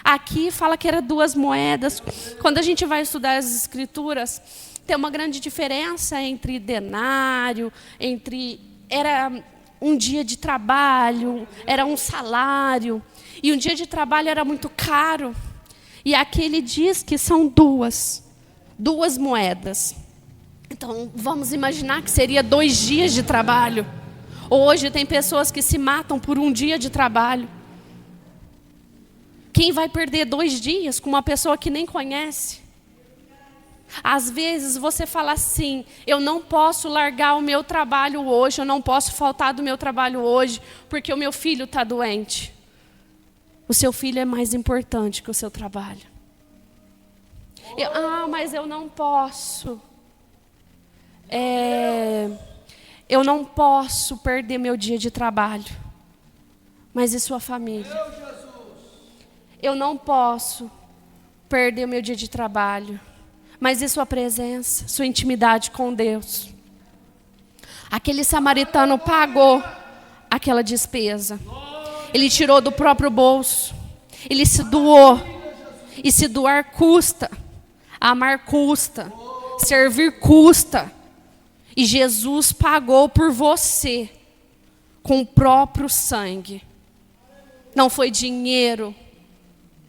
Aqui fala que era 2 moedas. Quando a gente vai estudar as escrituras, tem uma grande diferença entre denário, era um dia de trabalho, era um salário. E um dia de trabalho era muito caro. E aqui ele diz que são 2 moedas. Então, vamos imaginar que seria 2 dias de trabalho. Hoje tem pessoas que se matam por um dia de trabalho. Quem vai perder 2 dias com uma pessoa que nem conhece? Às vezes você fala assim: eu não posso largar o meu trabalho hoje, eu não posso faltar do meu trabalho hoje, porque o meu filho está doente. O seu filho é mais importante que o seu trabalho. Mas eu não posso. Eu não posso perder meu dia de trabalho. Mas e sua família? Eu não posso perder meu dia de trabalho. Mas e sua presença, sua intimidade com Deus? Aquele samaritano pagou aquela despesa. Ele tirou do próprio bolso. Ele se doou. E se doar custa. Amar custa. Servir custa. E Jesus pagou por você com o próprio sangue. Não foi dinheiro.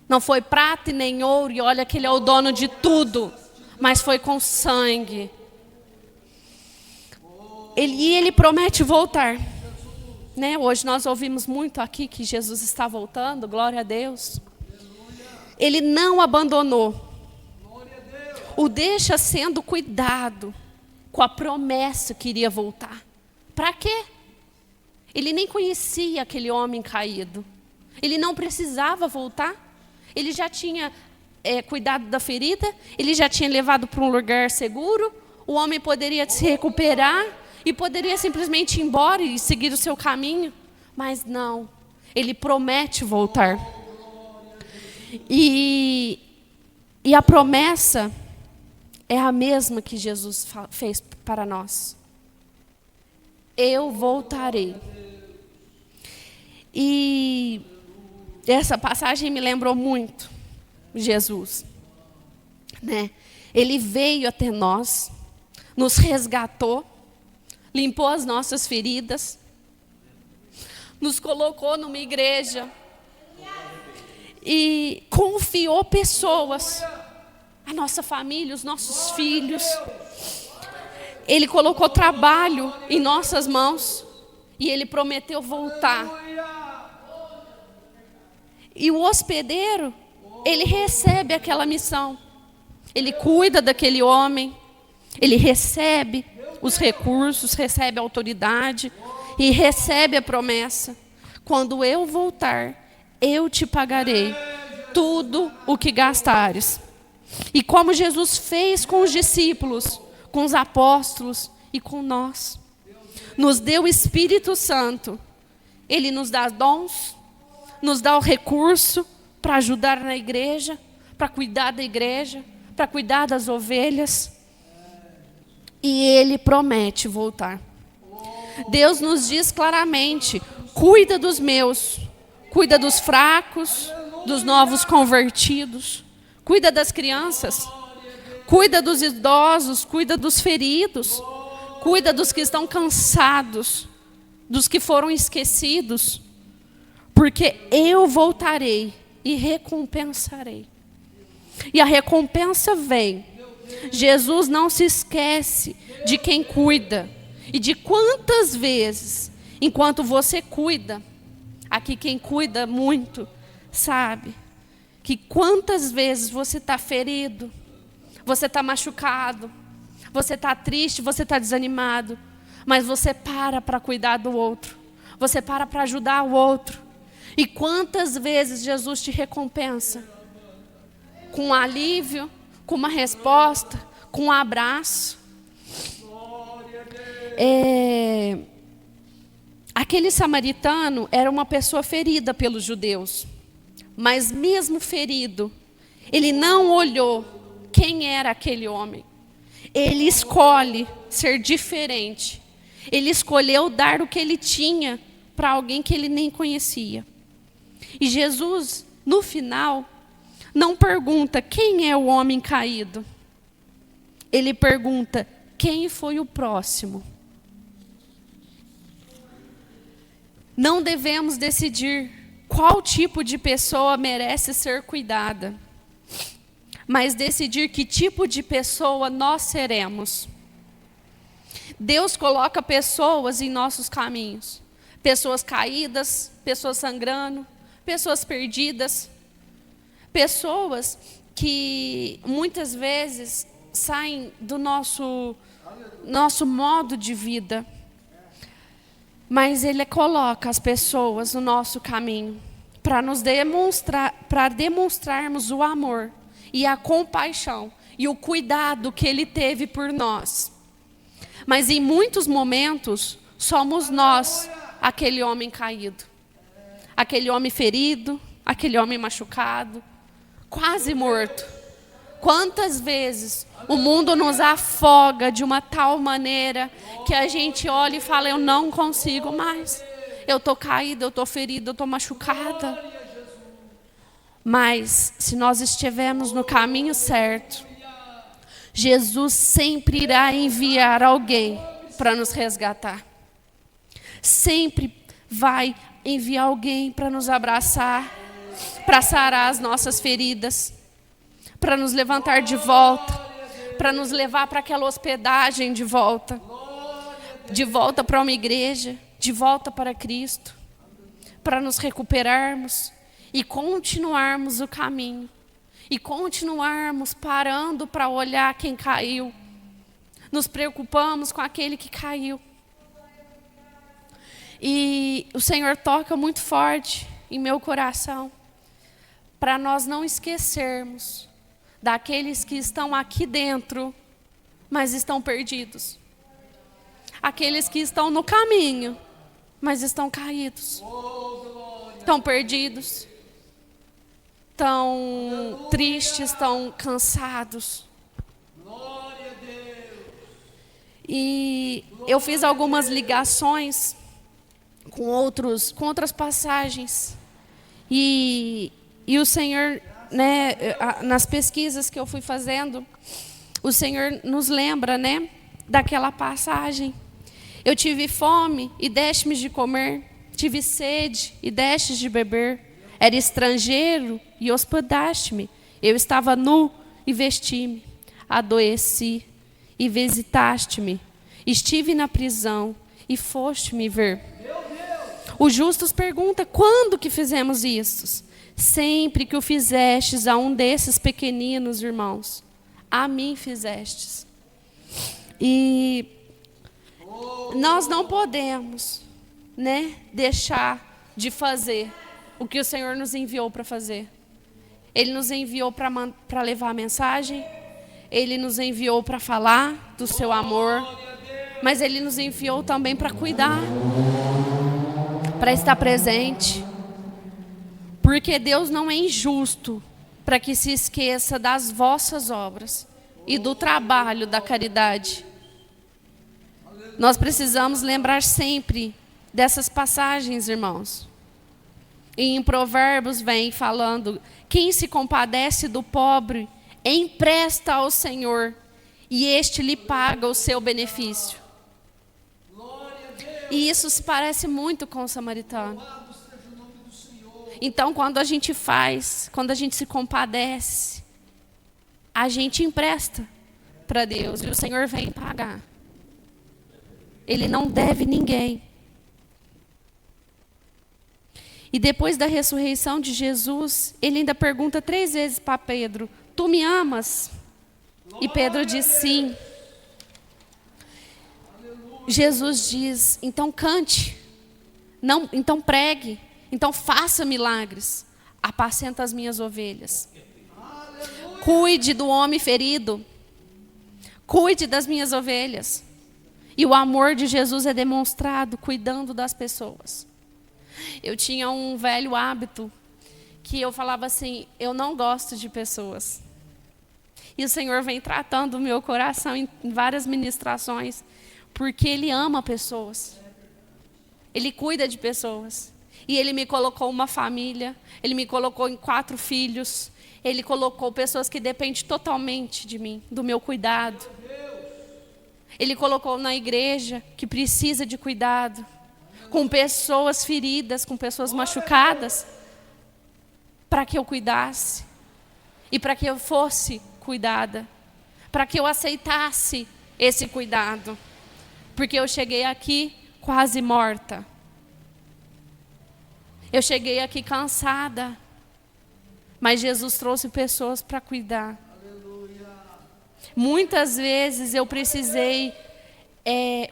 Não foi prata e nem ouro. E olha que Ele é o dono de tudo. Mas foi com sangue. Ele promete voltar. Né? Hoje nós ouvimos muito aqui que Jesus está voltando. Glória a Deus. Ele não abandonou. O deixa sendo cuidado com a promessa que iria voltar. Para quê? Ele nem conhecia aquele homem caído. Ele não precisava voltar. Ele já tinha cuidado da ferida. Ele já tinha levado para um lugar seguro. O homem poderia se recuperar e poderia simplesmente ir embora e seguir o seu caminho. Mas não. Ele promete voltar. E a promessa é a mesma que Jesus fez para nós. Eu voltarei. E essa passagem me lembrou muito Jesus, né? Ele veio até nós, nos resgatou, limpou as nossas feridas, nos colocou numa igreja e confiou pessoas, a nossa família, os nossos filhos. Ele colocou trabalho em nossas mãos e Ele prometeu voltar. E o hospedeiro, ele recebe aquela missão. Ele cuida daquele homem, ele recebe os recursos, recebe a autoridade e recebe a promessa: quando eu voltar, eu te pagarei tudo o que gastares. E como Jesus fez com os discípulos, com os apóstolos e com nós, nos deu o Espírito Santo. Ele nos dá dons, nos dá o recurso para ajudar na igreja, para cuidar da igreja, para cuidar das ovelhas. E Ele promete voltar. Deus nos diz claramente: cuida dos meus, cuida dos fracos, dos novos convertidos, cuida das crianças, cuida dos idosos, cuida dos feridos, cuida dos que estão cansados, dos que foram esquecidos, porque eu voltarei e recompensarei. E a recompensa vem. Jesus não se esquece de quem cuida. E de quantas vezes, enquanto você cuida, aqui quem cuida muito, sabe, que quantas vezes você está ferido, você está machucado, você está triste, você está desanimado, mas você para cuidar do outro, você para ajudar o outro. E quantas vezes Jesus te recompensa? Com um alívio, com uma resposta, com um abraço. Aquele samaritano era uma pessoa ferida pelos judeus, mas mesmo ferido, ele não olhou quem era aquele homem. Ele escolhe ser diferente. Ele escolheu dar o que ele tinha para alguém que ele nem conhecia. E Jesus, no final, não pergunta quem é o homem caído. Ele pergunta quem foi o próximo. Não devemos decidir qual tipo de pessoa merece ser cuidada, mas decidir que tipo de pessoa nós seremos. Deus coloca pessoas em nossos caminhos. Pessoas caídas, pessoas sangrando, pessoas perdidas. Pessoas que muitas vezes saem do nosso modo de vida. Mas Ele coloca as pessoas no nosso caminho para nos demonstrarmos o amor e a compaixão e o cuidado que Ele teve por nós. Mas em muitos momentos somos nós aquele homem caído, aquele homem ferido, aquele homem machucado, quase morto. Quantas vezes o mundo nos afoga de uma tal maneira que a gente olha e fala: eu não consigo mais, eu estou caída, eu estou ferida, eu estou machucada. Mas se nós estivermos no caminho certo, Jesus sempre irá enviar alguém para nos resgatar. Sempre vai enviar alguém para nos abraçar, para sarar as nossas feridas, para nos levantar de volta, para nos levar para aquela hospedagem de volta para uma igreja, de volta para Cristo, para nos recuperarmos e continuarmos o caminho, e continuarmos parando para olhar quem caiu, nos preocupamos com aquele que caiu. E o Senhor toca muito forte em meu coração, para nós não esquecermos daqueles que estão aqui dentro, mas estão perdidos. Aqueles que estão no caminho, mas estão caídos. Estão perdidos. Estão tristes, estão cansados. E eu fiz algumas ligações com outras passagens. E o Senhor, né, nas pesquisas que eu fui fazendo, o Senhor nos lembra, né, daquela passagem. Eu tive fome e deste-me de comer, tive sede e destes de beber, era estrangeiro e hospedaste-me, eu estava nu e vesti-me, adoeci e visitaste-me, estive na prisão e foste me ver. Os justos perguntam: quando que fizemos isso? Sempre que o fizestes a um desses pequeninos irmãos, a mim fizestes. E nós não podemos, né, deixar de fazer o que o Senhor nos enviou para fazer. Ele nos enviou para levar a mensagem, Ele nos enviou para falar do seu amor, mas Ele nos enviou também para cuidar, para estar presente. Porque Deus não é injusto para que se esqueça das vossas obras e do trabalho da caridade. Nós precisamos lembrar sempre dessas passagens, irmãos. E em Provérbios vem falando: quem se compadece do pobre empresta ao Senhor, e este lhe paga o seu benefício. E isso se parece muito com o samaritano. Então, quando a gente se compadece, a gente empresta para Deus e o Senhor vem pagar. Ele não deve ninguém. E depois da ressurreição de Jesus, ele ainda pergunta 3 vezes para Pedro: tu me amas? E Pedro diz sim. Jesus diz: então cante, não, então pregue, então faça milagres, apacenta as minhas ovelhas. Cuide do homem ferido, cuide das minhas ovelhas. E o amor de Jesus é demonstrado cuidando das pessoas. Eu tinha um velho hábito que eu falava assim: eu não gosto de pessoas. E o Senhor vem tratando o meu coração em várias ministrações, porque Ele ama pessoas. Ele cuida de pessoas. E Ele me colocou uma família, Ele me colocou em 4 filhos, Ele colocou pessoas que dependem totalmente de mim, do meu cuidado. Ele colocou na igreja que precisa de cuidado, com pessoas feridas, com pessoas machucadas, para que eu cuidasse e para que eu fosse cuidada, para que eu aceitasse esse cuidado, porque eu cheguei aqui quase morta. Eu cheguei aqui cansada, mas Jesus trouxe pessoas para cuidar. Muitas vezes eu precisei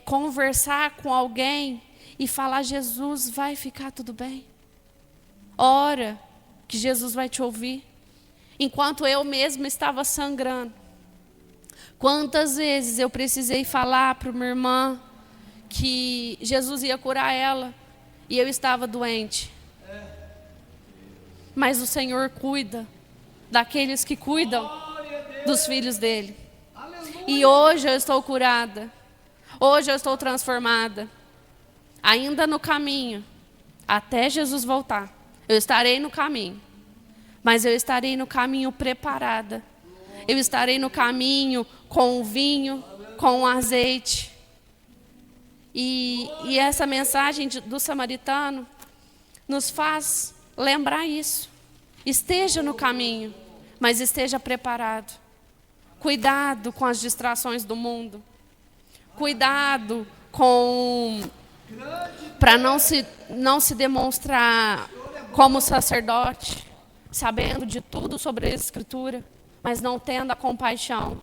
conversar com alguém e falar: Jesus, vai ficar tudo bem. Ora, que Jesus vai te ouvir. Enquanto eu mesma estava sangrando. Quantas vezes eu precisei falar para uma irmã que Jesus ia curar ela e eu estava doente. Mas o Senhor cuida daqueles que cuidam dos filhos dele. E hoje eu estou curada. Hoje eu estou transformada. Ainda no caminho, até Jesus voltar, eu estarei no caminho. Mas eu estarei no caminho preparada. Eu estarei no caminho com o vinho, com o azeite. E essa mensagem do samaritano nos faz lembrar isso. Esteja no caminho, mas esteja preparado. Cuidado com as distrações do mundo. Cuidado para não se demonstrar como sacerdote, sabendo de tudo sobre a Escritura, mas não tendo a compaixão,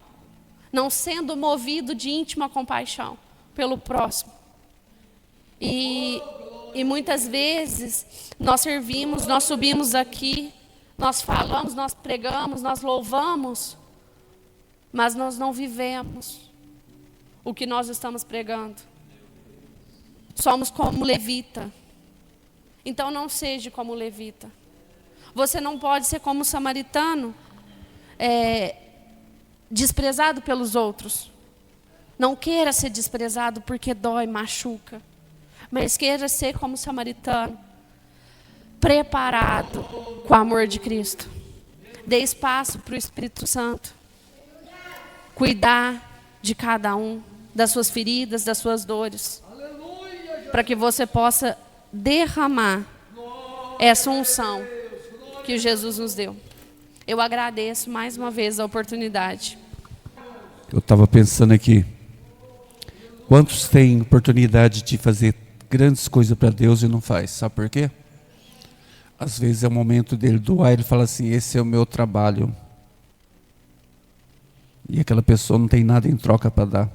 não sendo movido de íntima compaixão pelo próximo. E muitas vezes nós servimos, nós subimos aqui, nós falamos, nós pregamos, nós louvamos, mas nós não vivemos o que nós estamos pregando. Somos como levita. Então não seja como levita. Você não pode ser como samaritano, desprezado pelos outros. Não queira ser desprezado porque dói, machuca. mas queira ser como o samaritano, preparado com o amor de Cristo. Dê espaço para o Espírito Santo cuidar de cada um, das suas feridas, das suas dores, para que você possa derramar essa unção que Jesus nos deu. Eu agradeço mais uma vez a oportunidade.
Eu estava pensando aqui, quantos têm oportunidade de fazer grandes coisas para Deus e não faz? Sabe por quê? Às vezes é o momento dele doar, ele fala assim, esse é o meu trabalho. E aquela pessoa não tem nada em troca para dar.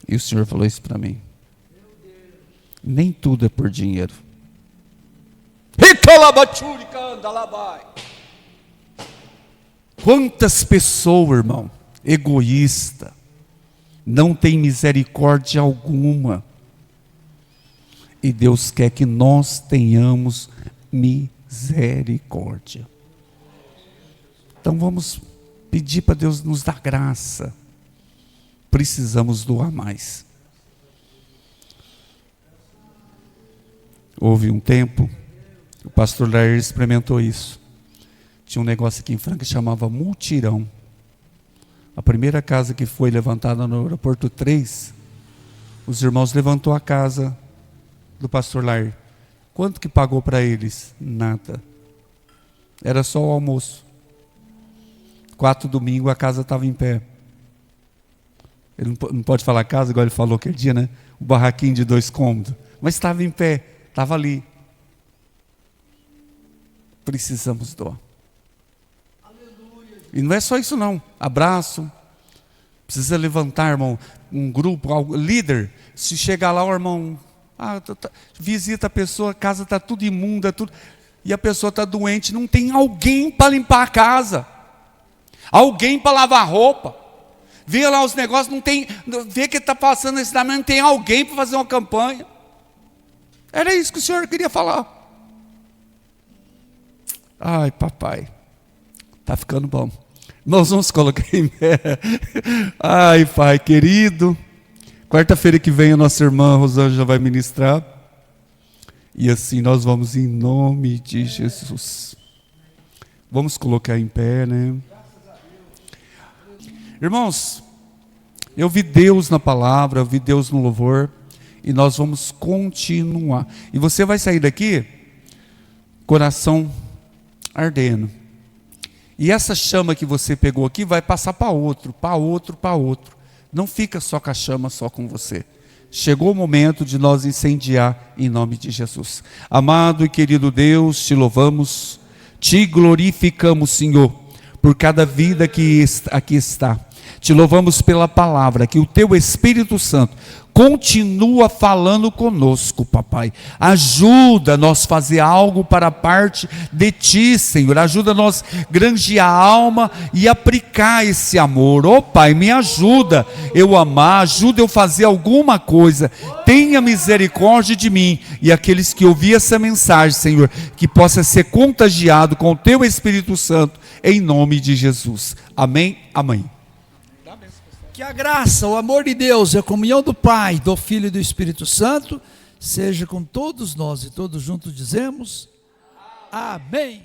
E o Senhor falou isso para mim. Nem tudo é por dinheiro. Quantas pessoas, irmão, egoísta, não tem misericórdia alguma. E Deus quer que nós tenhamos misericórdia. Então vamos pedir para Deus nos dar graça. Precisamos doar mais. Houve um tempo, o pastor Lair experimentou isso. Tinha um negócio aqui em Franca que chamava Multirão. A primeira casa que foi levantada no aeroporto 3, os irmãos levantou a casa do pastor Lair. Quanto que pagou para eles? Nada. Era só o almoço. 4 domingos a casa estava em pé. Ele não pode falar casa, igual ele falou aquele dia, né? O barraquinho de 2 cômodos. Mas estava em pé, estava ali. Precisamos doar. E não é só isso não. Abraço. Precisa levantar, irmão, um grupo, líder. Se chegar lá, o irmão, visita a pessoa, a casa está tudo imunda, tudo, e a pessoa está doente, não tem alguém para limpar a casa. Alguém para lavar roupa. Vê lá os negócios, não tem, vê que está passando esse tamanho, não tem alguém para fazer uma campanha. Era isso que o Senhor queria falar. Ai, papai, está ficando bom. Nós vamos colocar em pé. Ai, Pai querido, quarta-feira que vem a nossa irmã Rosângela vai ministrar. E assim nós vamos em nome de Jesus. Vamos colocar em pé, né? Irmãos, eu vi Deus na palavra, eu vi Deus no louvor, e nós vamos continuar. E você vai sair daqui, coração ardendo. E essa chama que você pegou aqui vai passar para outro, para outro, para outro. Não fica só com a chama, só com você. Chegou o momento de nós incendiar em nome de Jesus. Amado e querido Deus, te louvamos, te glorificamos, Senhor, por cada vida que aqui está. Te louvamos pela palavra, que o teu Espírito Santo continua falando conosco, papai. Ajuda nós a fazer algo para a parte de ti, Senhor. Ajuda nós a granjear a alma e aplicar esse amor. Ó Pai, me ajuda eu amar, ajuda eu fazer alguma coisa. Tenha misericórdia de mim e aqueles que ouvirem essa mensagem, Senhor, que possa ser contagiado com o teu Espírito Santo, em nome de Jesus. Amém, amém.
Que a graça, o amor de Deus e a comunhão do Pai, do Filho e do Espírito Santo seja com todos nós, e todos juntos dizemos amém.